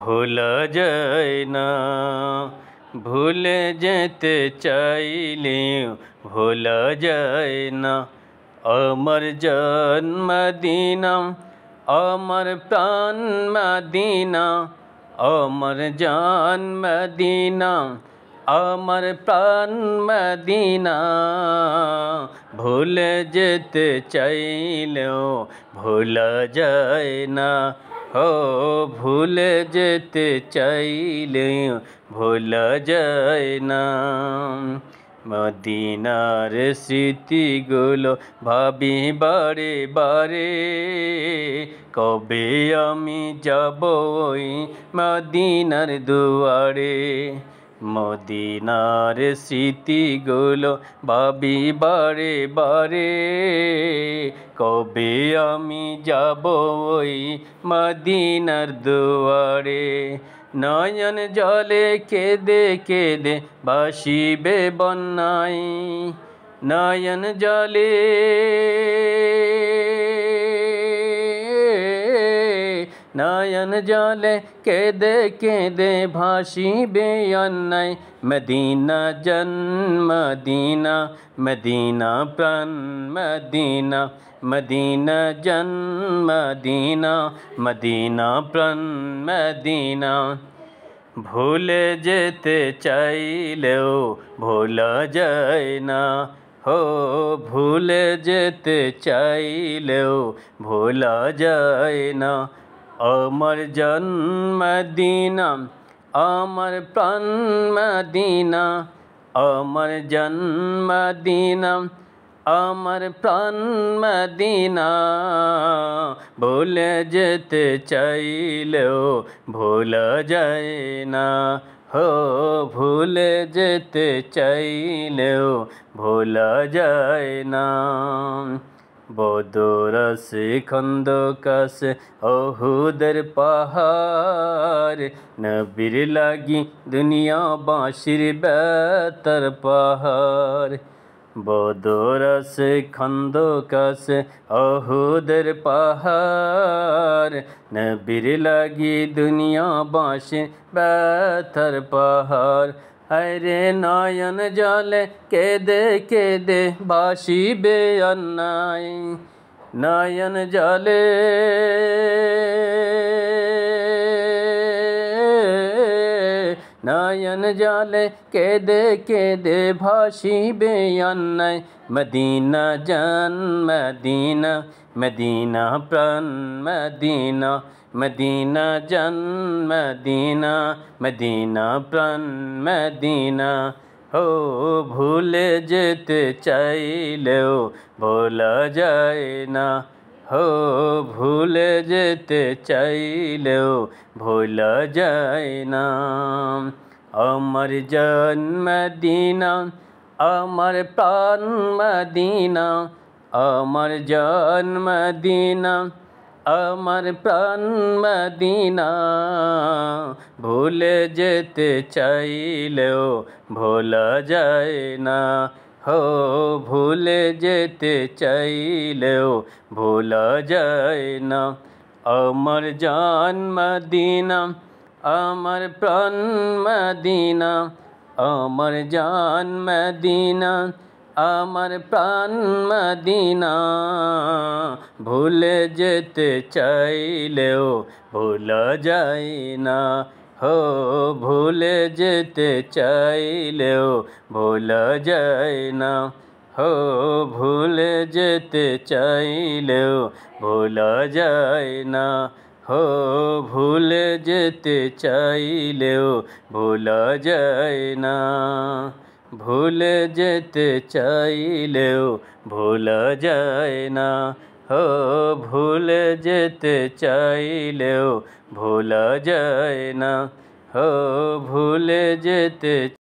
ভোলা যায় না, ভুলে যেতে চাইলেও ভোলা যায় না। আমার জান মদিনা, আমার প্রাণ মদিনা, আমার জান মদিনা, আমার প্রাণ মদিনা। ভুলে যেতে চাইলেও ভোলা যায় না, ও ভুলে যেতে চাইলে ভোলা যায় না। মদিনার স্মৃতিগুলো ভাবি বারে বারে, কবে আমি যাব ওই মদিনার দুয়ারে। মদিনার স্মৃতিগুলো ভাবি বারে বারে, কবে আমি যাব ওই মদিনার দুয়ারে। নয়ন জলে কেঁদে কেঁদে ভাসিবে বন্যায়, নয়ন জলে নয়ন জলে কেঁদে কেঁদে ভাসিবে অন্যায়। মদিনা জন্ম মদিনা, মদিনা প্রাণ মদিনা, মদিনা জন্ম মদিনা, মদিনা প্রাণ মদিনা। ভুলে যেতে চাইলেও ভোলা যায় না, হো ভুলে যেতে চাইলেও ভোলা যায় না। আমার জন্ম মদিনা, আমার প্রাণ মদিনা, আমার জন্ম মদিনা, আমার প্রাণ মদিনা। ভুলে যেতে চাইলেও ভোলা যায় না, হো ভুলে যেতে চাইলেও ভোলা যায় না। বদর আছে খন্দক আছে ওহুদের পাহাড়, নবীর লাগি দুনিয়া বাঁশির বেতার পাহাড়। বদর আছে খন্দক আছে ওহুদের পাহাড়, নবীর লাগি দুনিয়া বাঁশির বেতার পাহাড়। হায়রে নয়ন জলে কেঁদে কেঁদে ভাসিবে অন্যায়, নয়ন জলে নয়ন জলে কেঁদে কেঁদে ভাসিবে অন্যায়। মদিনা জান মদিনা, মদিনা প্রাণ মদিনা, মদিনা জান মদিনা, মদিনা প্রাণ মদিনা। ও ভুলে যেতে চাইলেও ভোলা যায় না, হো ভুলে যেতে চাইলেও ভোলা যায় না। আমার জান মদিনা, আমার প্রাণ মদিনা, আমার জান মদিনা, আমার প্রাণ মদিনা। ভুলে যেতে চাইলেও ভোলা যায় না, হো ভুলে যেতে চাইলেও ভোলা যায় না। আমার জান মদিনা, আমার প্রাণ মদিনা, আমার জান মদিনা, আমার প্রাণ মদিনা। ভুলে যেতে চাইলেও ভোলা যায় না, হো ভুলে যেতে চাইলেও ভোলা যায় না, হো ভুলে যেতে চাইলেও ভোলা যায় না, হো ভুলে যেতে চাইলেও ভোলা যায় না। ভুলে যেতে চাইলেও ভোলা যায় না, হো ভুলে যেতে চাইলেও ভোলা যায় না, হো ভুলে যেতে